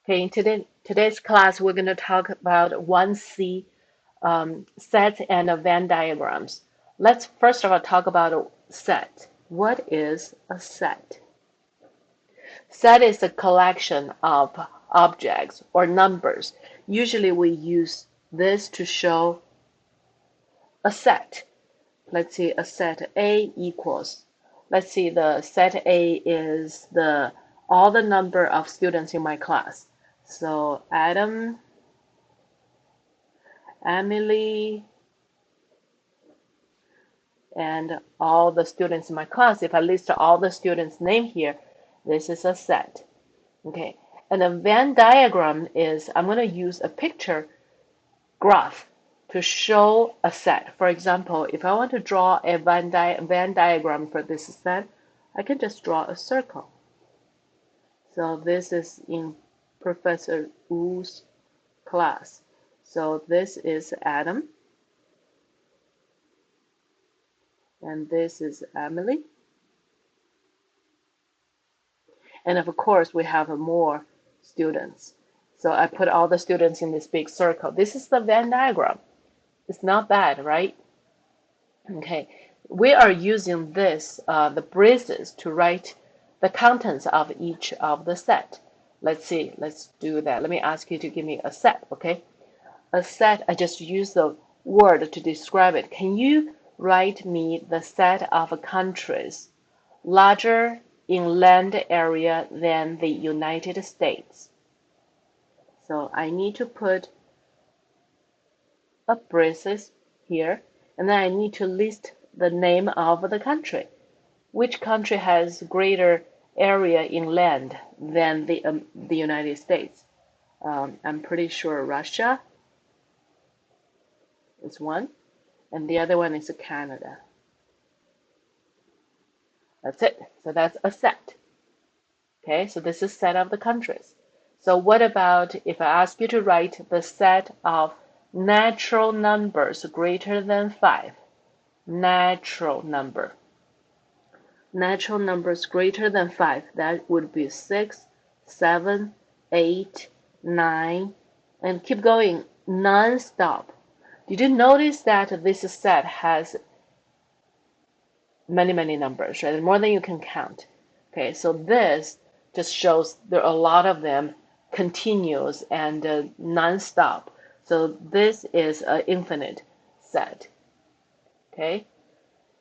Okay, in today's class, we're going to talk about 1C sets and Venn diagrams. Let's first of all talk about a set. What is a set? Set is a collection of objects or numbers. Usually we use this to show a set. Let's see, a set A equals. Let's see, the set A is all the number of students in my class. So Adam, Emily, and all the students in my class. If I list all the students' name here, this is a set. Okay, and a Venn diagram is I'm going to use a picture graph to show a set. For example, if I want to draw a Venn diagram for this set, I can just draw a circle. So this is in Professor Wu's class. So this is Adam, and this is Emily. And of course, we have more students. So I put all the students in this big circle. This is the Venn diagram. It's not bad, right? Okay, we are using this, the braces, to write the contents of each of the set. Let's see, let's do that. Let me ask you to give me a set, okay? A set, I just use the word to describe it. Can you write me the set of countries larger in land area than the United States? So I need to put a braces here, and then I need to list the name of the country. Which country has greater area in land than the United States? I'm pretty sure Russia is one, and the other one is Canada. That's it. So that's a set. Okay, so this is set of the countries. So what about if I ask you to write the set of natural numbers greater than 5? Natural number. Natural numbers greater than 5, that would be 6, 7, 8, 9, and keep going non-stop. Did you notice that this set has many numbers, right? More than you can count. Okay, so this just shows there are a lot of them, continuous and non-stop. So this is an infinite set. Okay,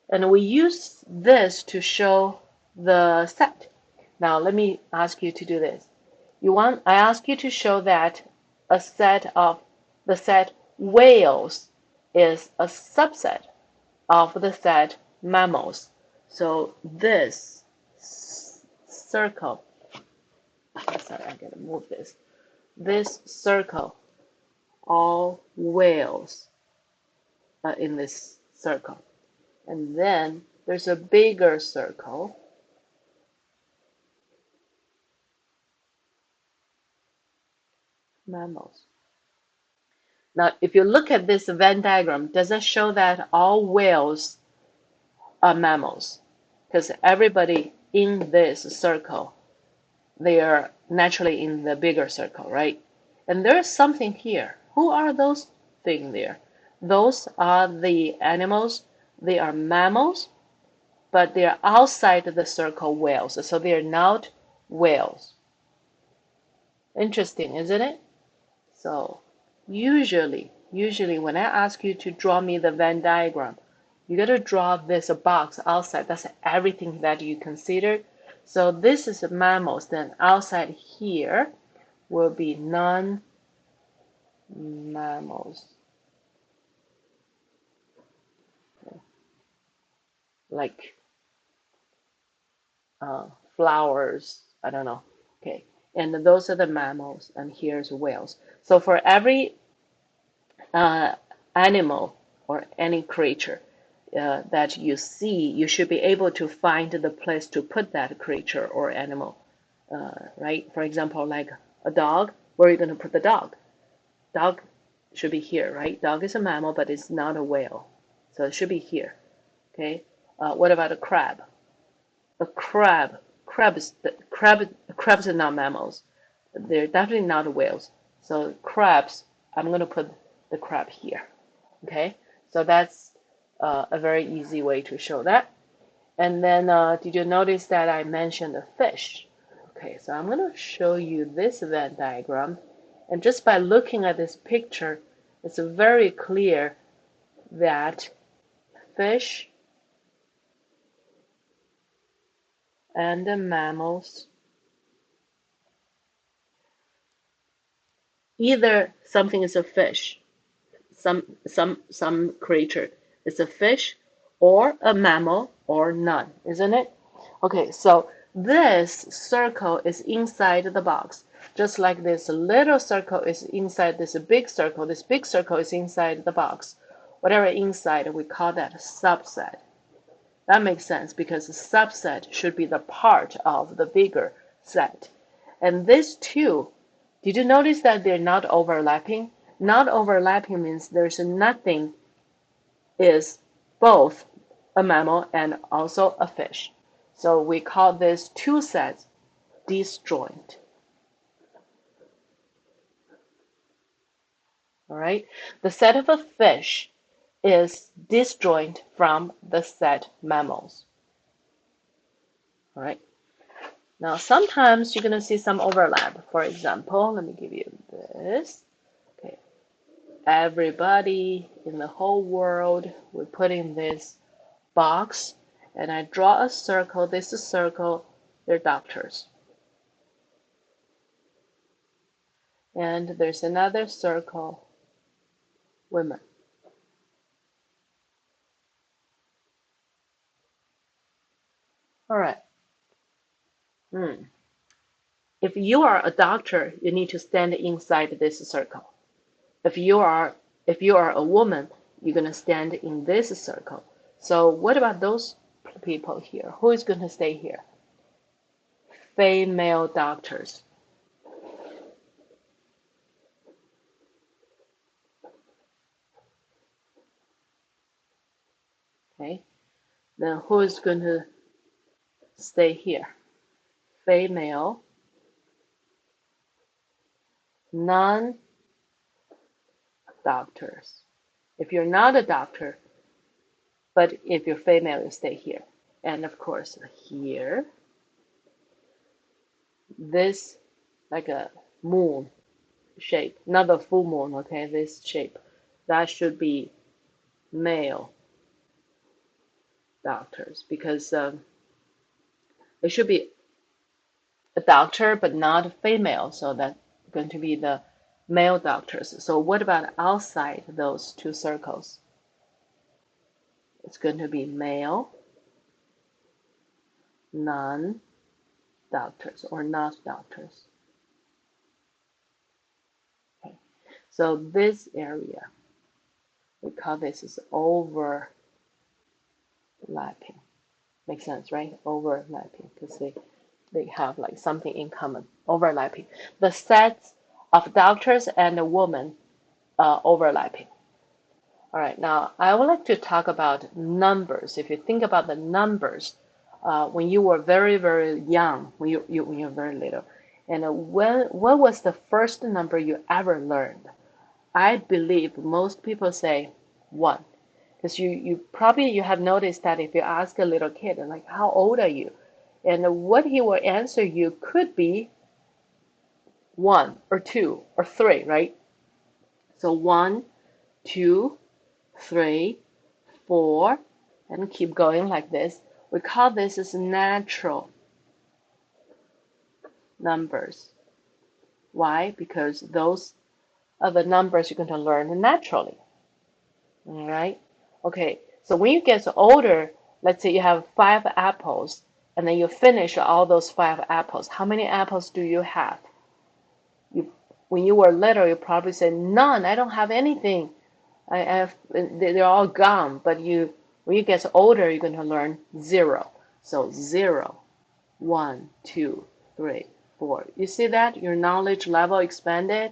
and we use this to show the set. Now let me ask you to do this. I ask you to show that a set of the set whales is a subset of the set mammals. So this circle, sorry, I gotta move this. This circle, all whales are in this circle. And then there's a bigger circle. Mammals. Now, if you look at this Venn diagram, does it show that all whales are mammals? Because everybody in this circle, they are naturally in the bigger circle, right? And there's something here. Who are those things there? Those are the animals. They are mammals, but they are outside the circle whales, so they are not whales. Interesting, isn't it? So usually when I ask you to draw me the Venn diagram, you got to draw this box outside. That's everything that you considered. So this is mammals. Then outside here will be non-mammals, like flowers. I don't know. Okay, and those are the mammals, and here's whales. So for every animal or any creature that you see, you should be able to find the place to put that creature or animal, right? For example, like a dog, where are you going to put the dog? Dog should be here, right? Dog is a mammal, but it's not a whale, so it should be here. Okay. What about a crab? A crabs are not mammals. They're definitely not whales. So crabs, I'm going to put the crab here. Okay, so that's a very easy way to show that. And then did you notice that I mentioned a fish? Okay, so I'm going to show you this Venn diagram. And just by looking at this picture, it's very clear that fish and the mammals, either something is a fish, some creature is a fish or a mammal or none, isn't it? Okay, so this circle is inside the box, just like this little circle is inside this big circle. This big circle is inside the box. Whatever inside, we call that subset. That makes sense because the subset should be the part of the bigger set. And these two, did you notice that they're not overlapping? Not overlapping means there's nothing is both a mammal and also a fish. So we call these two sets disjoint. All right. The set of a fish is disjoint from the set mammals. All right. Now sometimes you're going to see some overlap. For example, let me give you this. Okay. Everybody in the whole world, we put in this box and I draw a circle. This is a circle, they're doctors. And there's another circle, women. All right. If you are a doctor, you need to stand inside this circle. If you are a woman, you're gonna stand in this circle. So what about those people here? Who is gonna stay here? Female doctors. Okay. Then who is going to stay here? Female, non-doctors. If you're not a doctor, but if you're female, you stay here. And of course, here, this like a moon shape, not a full moon, okay? This shape, that should be male doctors because it should be a doctor but not female, so that's going to be the male doctors. So what about outside those two circles? It's going to be male, non-doctors or not doctors. Okay. So this area, we call this is overlapping. Makes sense, right? Overlapping because they have like something in common. Overlapping. The sets of doctors and a woman overlapping. All right, now I would like to talk about numbers. If you think about the numbers, when you were very, very young, when you were very little, and what was the first number you ever learned? I believe most people say one, because you probably you have noticed that if you ask a little kid like how old are you, and what he will answer you could be one or two or three, right? So one, two, three, four, and keep going like this. We call this as natural numbers. Why? Because those are the numbers you're going to learn naturally. All right? Okay, so when you get older, let's say you have 5 apples, and then you finish all those 5 apples. How many apples do you have? When you were little, you probably said, none, I don't have anything. I have, they're all gone. But when you get older, you're going to learn zero. So 0, 1, 2, 3, 4. You see that? Your knowledge level expanded,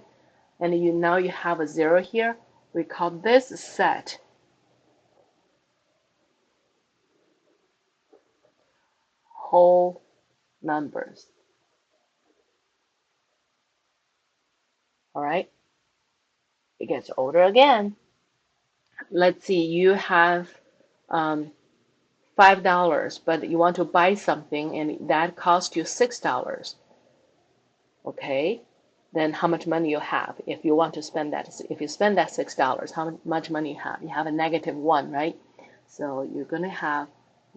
and now you have a 0 here. We call this set whole numbers. All right, it gets older again. Let's see, you have um, $5, but you want to buy something and that costs you $6. Okay, then how much money you have if you want to spend that? If you spend that $6, how much money you have? You have a -1, right? So you're gonna have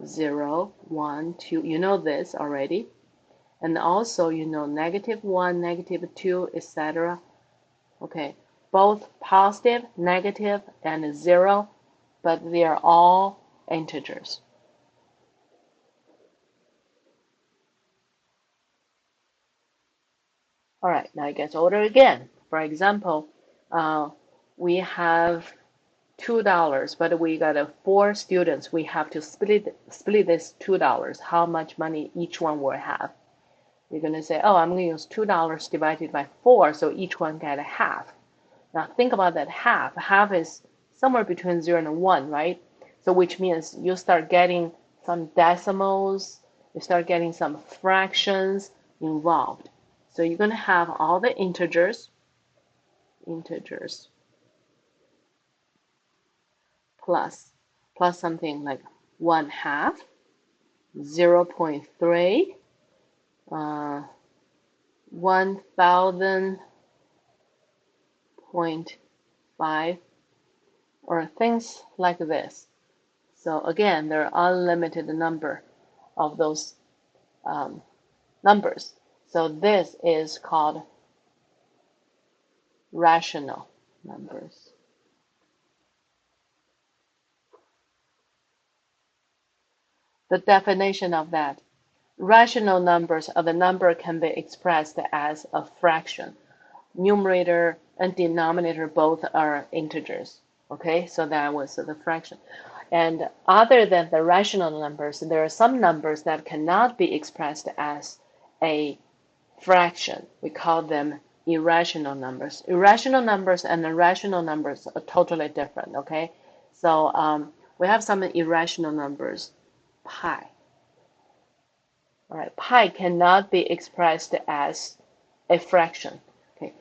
0, 1, 2. You know this already, and also you know -1, -2, etc. Okay, both positive, negative, and 0, but they are all integers. All right, now it gets older again. For example, uh, we have $2, but we got 4 students. We have to split this $2. How much money each one will have? You're gonna say, oh, I'm gonna use $2 divided by 4, so each one get a half. Now think about that half. Half is somewhere between 0 and 1, right? So which means you start getting some decimals, you start getting some fractions involved. So you're gonna have all the integers plus something like 1/2, 0.3, 1,000.5, or things like this. So again, there are unlimited number of those numbers. So this is called rational numbers. The definition of that: rational numbers are the number can be expressed as a fraction. Numerator and denominator both are integers. Okay, so that was the fraction. And other than the rational numbers, there are some numbers that cannot be expressed as a fraction. We call them irrational numbers. Irrational numbers and rational numbers are totally different. Okay, so we have some irrational numbers. Pi. All right, pi cannot be expressed as a fraction. Okay,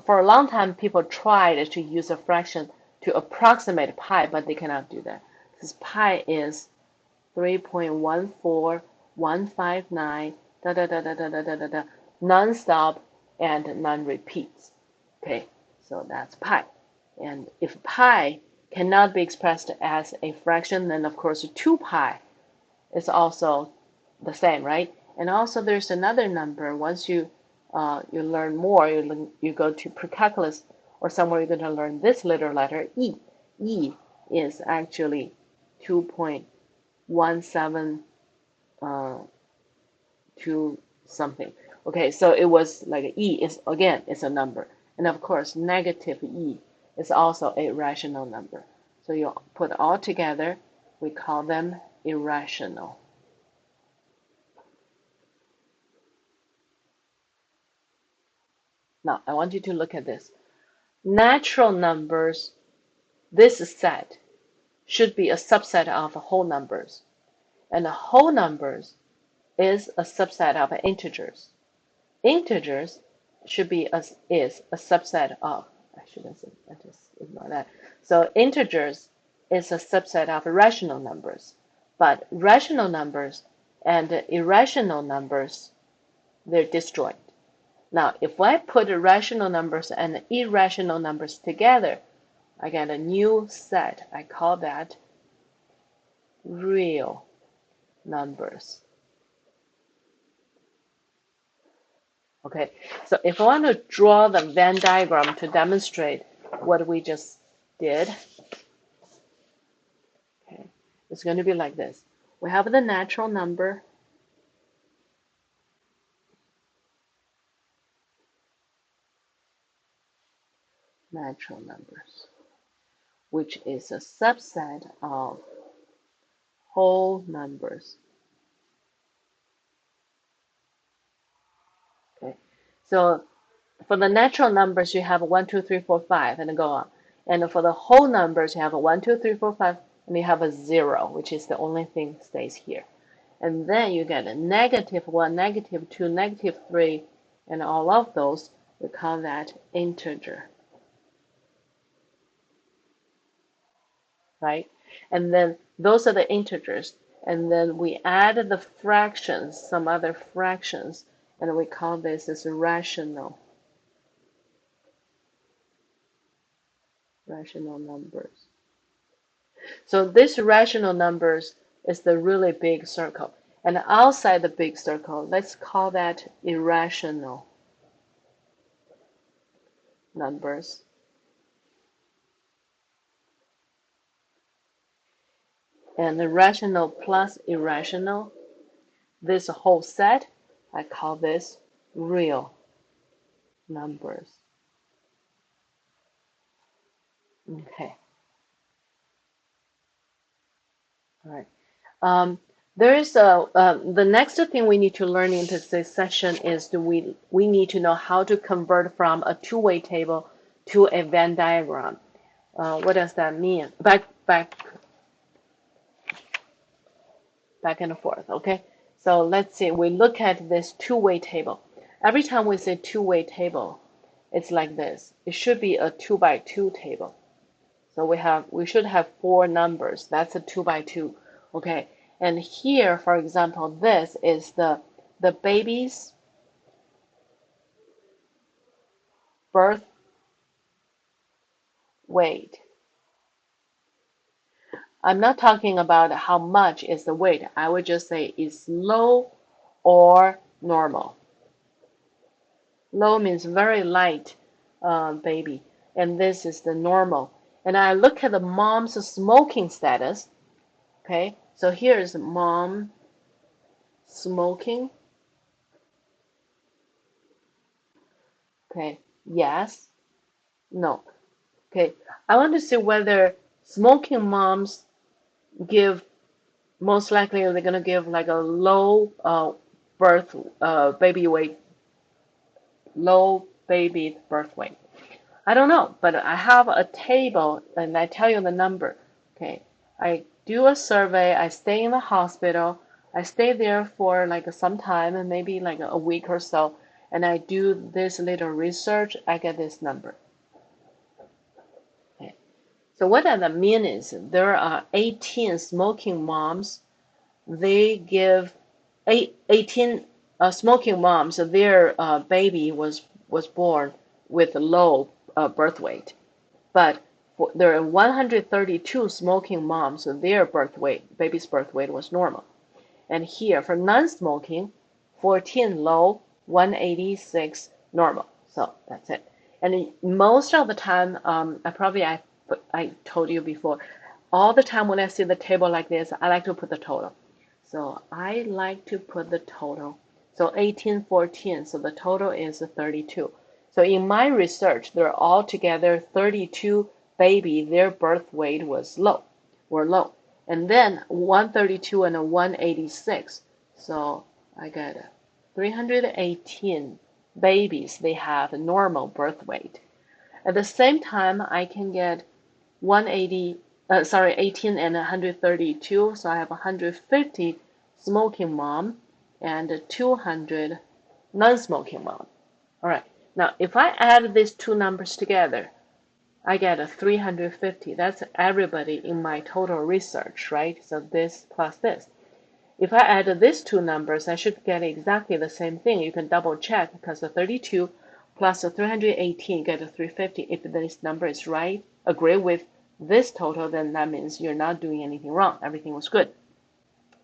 for a long time, people tried to use a fraction to approximate pi, but they cannot do that because pi is 3.14159 da da da da da da da da da non-stop and non-repeats. Okay, so that's pi. And if pi cannot be expressed as a fraction, then of course 2 pi is also the same, right? And also there's another number. Once you learn more, you go to pre-calculus or somewhere, you're going to learn this little letter e. E is actually 2.17 to something. Okay, so it was like e is again it's a number, and of course negative e is also a rational number. So you put all together, we call them irrational. Now, I want you to look at this. Natural numbers, this set, should be a subset of whole numbers. And whole numbers is a subset of integers. Integers should be is a subset of, I shouldn't say, I just ignore that. So integers is a subset of rational numbers. But rational numbers and irrational numbers, they're disjoint. Now, if I put rational numbers and irrational numbers together, I get a new set. I call that real numbers. Okay, so if I want to draw the Venn diagram to demonstrate what we just did, okay, it's going to be like this. We have the natural numbers, which is a subset of whole numbers. Okay, so for the natural numbers, you have 1, 2, 3, 4, 5, and go on. And for the whole numbers, you have a 1, 2, 3, 4, 5, and you have a 0, which is the only thing stays here. And then you get a -1, -2, -3, and all of those. We call that integer, right? And then those are the integers. And then we add the fractions, some other fractions, and we call this as rational numbers. So this rational numbers is the really big circle. And outside the big circle, let's call that irrational numbers. And the rational plus irrational, this whole set, I call this real numbers. Okay. All right. There is the next thing we need to learn into this session is we need to know how to convert from a two-way table to a Venn diagram. What does that mean? Back and forth. Okay. So let's see. We look at this two-way table. Every time we say two-way table, it's like this. It should be a 2 by 2 table. So we should have 4 numbers. That's a 2 by 2. Okay. And here, for example, this is the baby's birth weight. I'm not talking about how much is the weight. I would just say it's low or normal. Low means very light baby, and this is the normal. And I look at the mom's smoking status. Okay, so here's mom smoking. Okay, yes, no. Okay, I want to see whether smoking moms give, most likely they're going to give like a low birth baby weight, low baby birth weight. I don't know, but I have a table and I tell you the number. Okay, I do a survey, I stay in the hospital, I stay there for like some time and maybe like a week or so, and I do this little research, I get this number. Okay. So what that mean is there are 18 smoking moms. They give 18 smoking moms. Their baby was born with low birth weight, but there are 132 smoking moms. So their baby's birth weight was normal. And here for non-smoking, 14 low, 186 normal. So that's it. And most of the time, I told you before, all the time when I see the table like this, I like to put the total. So I like to put the total. So 18, 14, so the total is 32. So in my research, there are altogether 32 baby, their birth weight were low. And then 132 and a 186. So I got 318 babies, they have a normal birth weight. At the same time, I can get 18 and 132, so I have 150 smoking mom and 200 non-smoking mom. All right, now if I add these two numbers together, I get a 350. That's everybody in my total research, right? So this plus this. If I add these two numbers, I should get exactly the same thing. You can double check because the 32 plus the 318 get a 350. If this number is right, agree with this total, then that means you're not doing anything wrong. Everything was good.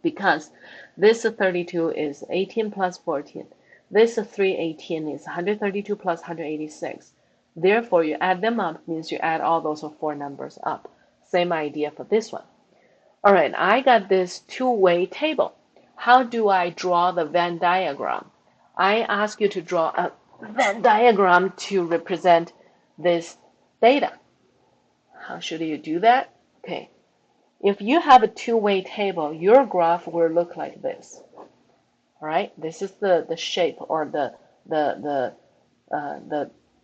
Because this 32 is 18 plus 14. This 318 is 132 plus 186. Therefore, you add them up means you add all those 4 numbers up. Same idea for this one. All right, I got this two-way table. How do I draw the Venn diagram? I ask you to draw a Venn diagram to represent this data. How should you do that? Okay, if you have a two-way table, your graph will look like this. All right, this is the shape or the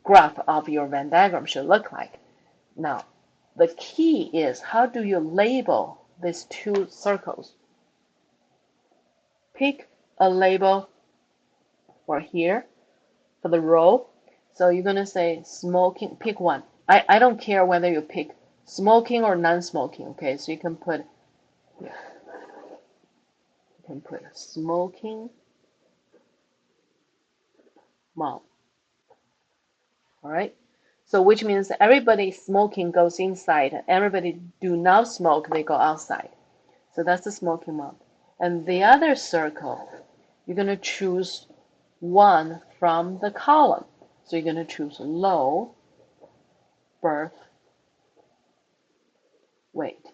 graph of your Venn diagram should look like. Now, the key is how do you label these two circles? Pick a label for here for the row, So you're going to say smoking, pick one. I don't care whether you pick smoking or non-smoking, okay? So you can put smoking mom. All right. So which means everybody smoking goes inside, everybody do not smoke, they go outside. So that's the smoking mom. And the other circle, you're going to choose one from the column. So you're going to choose low birth weight.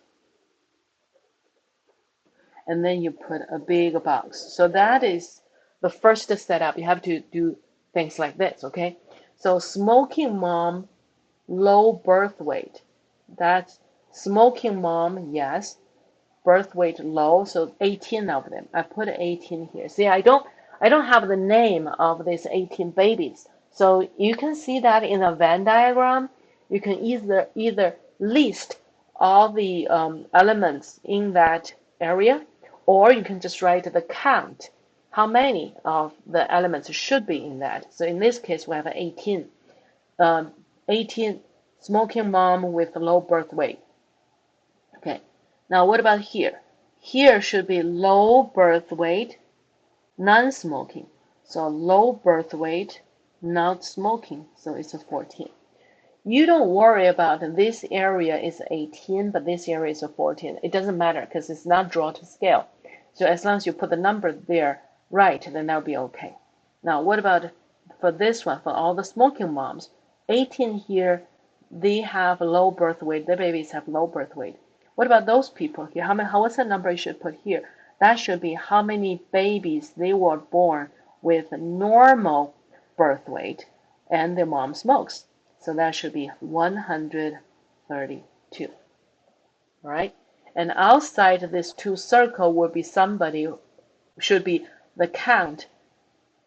And then you put a big box. So that is the first setup. You have to do things like this, okay? So smoking mom, low birth weight. That's smoking mom, yes. Birth weight low, so 18 of them. I put 18 here. See, I don't have the name of these 18 babies. So you can see that in a Venn diagram. You can either list all the elements in that area, or you can just write the count, how many of the elements should be in that. So in this case, we have 18. 18 smoking mom with low birth weight. Okay, now what about here? Here should be low birth weight, non-smoking. So low birth weight, not smoking, so it's a 14. You don't worry about this area is 18, but this area is a 14. It doesn't matter because it's not drawn to scale. So as long as you put the number there right, then that'll be okay. Now what about for this one, for all the smoking moms? 18 here, they have low birth weight. The babies have low birth weight. What about those people here? What's the number you should put here? That should be how many babies they were born with normal birth weight and their mom smokes. So that should be 132. All right. And outside this two circle will be somebody, should be the count,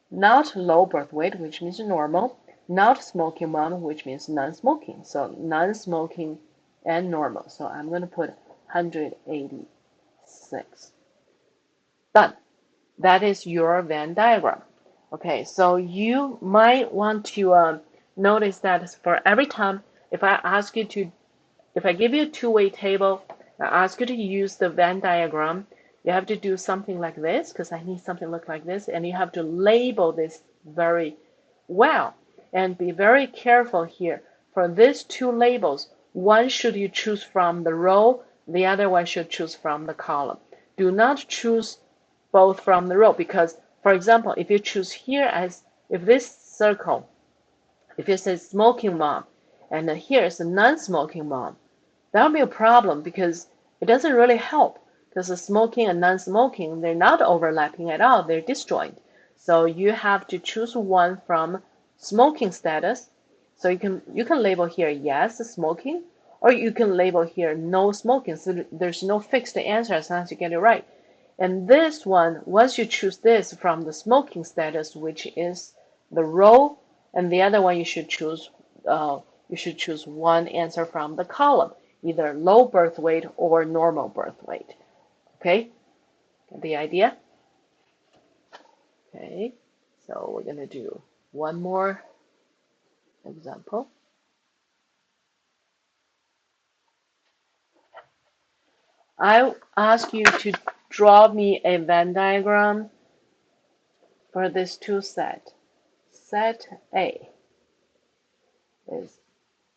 not low birth weight, which means normal, not smoking mom, which means non-smoking. So non-smoking and normal. So I'm going to put 186. Done. That is your Venn diagram. Okay, so you might want to notice that for every time, if I give you a two-way table, I ask you to use the Venn diagram, you have to do something like this, because I need something look like this, and you have to label this very well. And be very careful here. For these two labels, one should you choose from the row, the other one should choose from the column. Do not choose both from the row, because, for example, if you choose here as, if this circle, if it says smoking mom, and here is a non-smoking mom, that'll be a problem because it doesn't really help, because the smoking and non-smoking, they're not overlapping at all, they're disjoint. So you have to choose one from smoking status. So you can label here yes smoking, or you can label here no smoking. So there's no fixed answer as long as you get it right. And this one, once you choose this from the smoking status, which is the row, and the other one you should choose one answer from the column, either low birth weight or normal birth weight. Okay, get the idea? Okay, so we're gonna do one more example. I ask you to draw me a Venn diagram for this two set. Set A is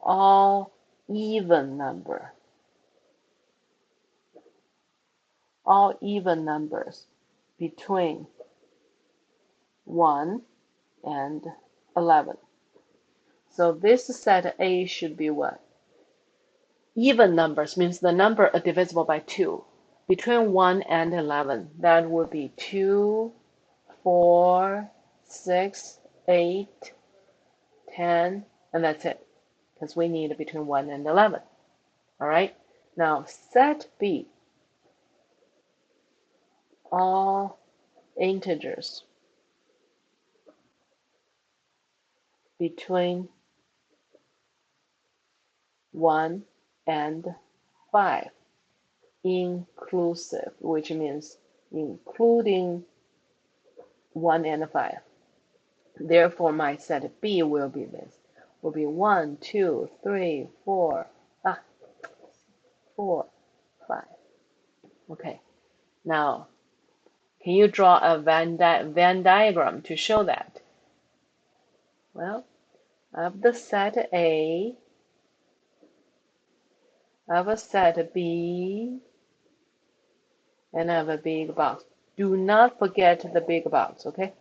all even number, all even numbers between 1 and 11. So this set A should be what? Even numbers means the number are divisible by 2. Between 1 and 11, that would be 2, 4, 6, 8, 10, and that's it, because we need between 1 and 11. All right, now set B, all integers between 1 and 5, inclusive, which means including 1 and 5. Therefore, my set B will be this. Will be 1, 2, 3, 4, 4, 5. Okay. Now, can you draw a Venn diagram to show that? Well, I have the set A, I have a set B, and I have a big box. Do not forget the big box, okay?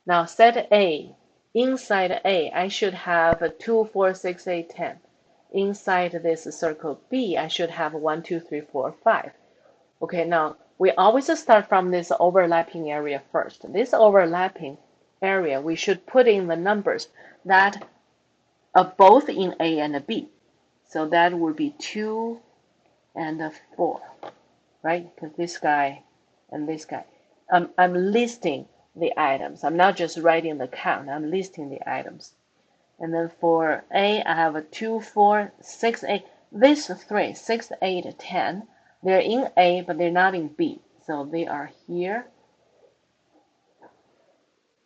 Now set A, inside A, I should have a 2, 4, 6, 8, 10. Inside this circle B, I should have 1, 2, 3, 4, 5. Okay, now we always start from this overlapping area first. This overlapping area, we should put in the numbers that are both in A and B. So that would be 2 and 4, right? Because this guy and this guy. I'm listing the items. I'm not just writing the count. I'm listing the items. And then for A, I have a 2, 4, 6, 8. These three, 6, 8, 10, they're in A, but they're not in B. So they are here.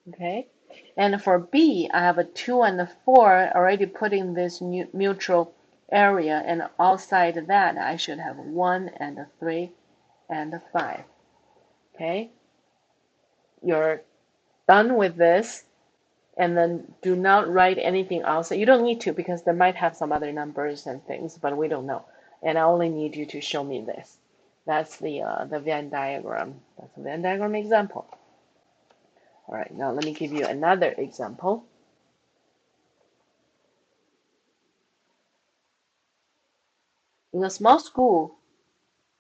Okay. And for B, I have a 2 and a 4 already put in this neutral area. And outside that, I should have 1 and a 3 and a 5. Okay. You're done with this. And then do not write anything else. You don't need to because they might have some other numbers and things, but we don't know. And I only need you to show me this. That's the Venn diagram. That's the Venn diagram example. All right, now let me give you another example. In a small school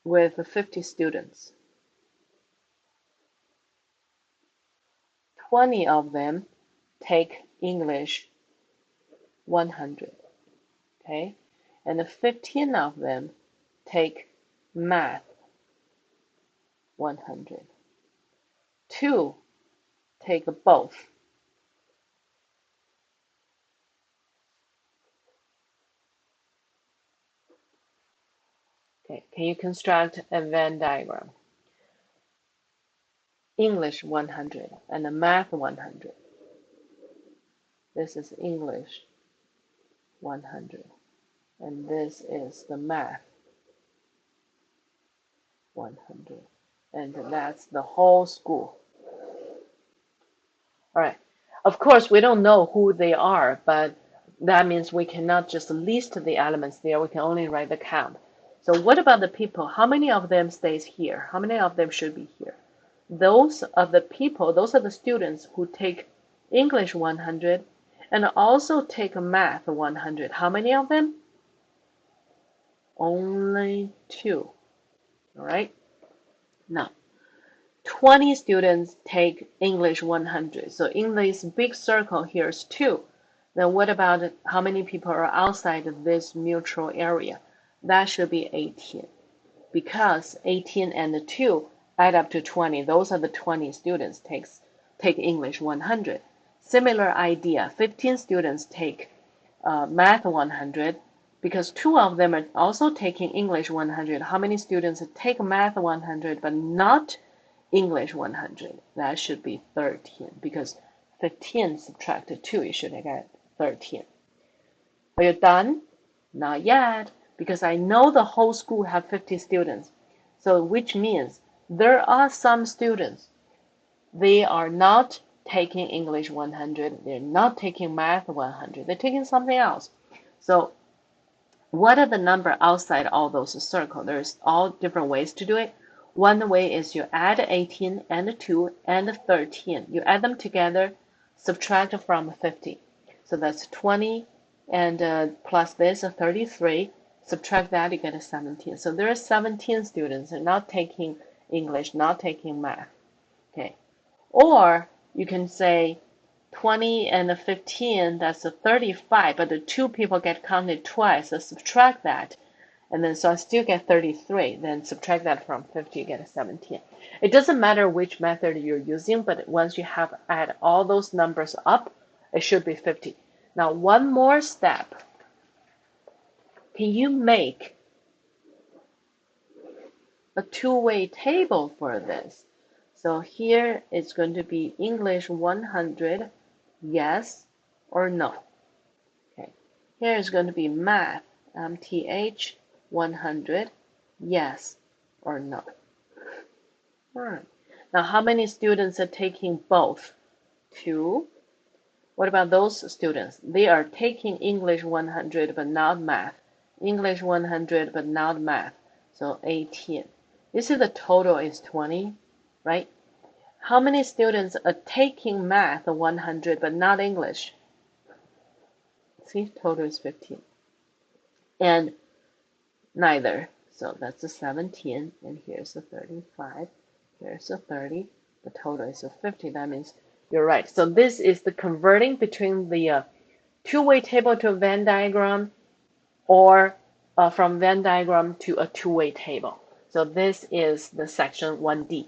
with 50 students, 20 of them take English 100, okay? And 15 of them take math 100. 2 take both. Okay, can you construct a Venn diagram? English 100 and math 100. This is English 100. And this is the math 100. And that's the whole school. All right. Of course, we don't know who they are, but that means we cannot just list the elements there. We can only write the count. So what about the people? How many of them stays here? How many of them should be here? Those are the people, those are the students who take English 100 and also take math 100. How many of them? Only 2. All right. Now, 20 students take English 100. So in this big circle, here's 2. Then what about how many people are outside of this neutral area? That should be 18. Because 18 and 2 add up to 20. Those are the 20 students take English 100. Similar idea, 15 students take math 100 because 2 of them are also taking English 100. How many students take math 100 but not English 100? That should be 13 because 15 subtracted 2, you should get 13. Are you done? Not yet, because I know the whole school have 50 students. So which means there are some students, they are not taking English 100, they're not taking math 100, they're taking something else. So what are the number outside all those circles? There's all different ways to do it. One way is you add 18 and 2 and 13. You add them together, subtract from 50. So that's 20 and plus this 33. Subtract that, you get a 17. So there are 17 students not taking English, not taking math. Okay. Or you can say 20 and 15, that's a 35, but the 2 people get counted twice, so subtract that. And then so I still get 33, then subtract that from 50, you get a 17. It doesn't matter which method you're using, but once you have add all those numbers up, it should be 50. Now one more step. Can you make a two-way table for this? So here it's going to be English 100, yes or no. Okay. Here is going to be math, MTH 100, yes or no. All right. Now, how many students are taking both? 2. What about those students? They are taking English 100 but not math. English 100 but not math. So 18. You see the total is 20, right? How many students are taking math 100 but not English? See, total is 15. And neither. So that's a 17. And here's a 35. Here's a 30. The total is a 50. That means you're right. So this is the converting between the two-way table to a Venn diagram, or from Venn diagram to a two-way table. So this is the section 1D.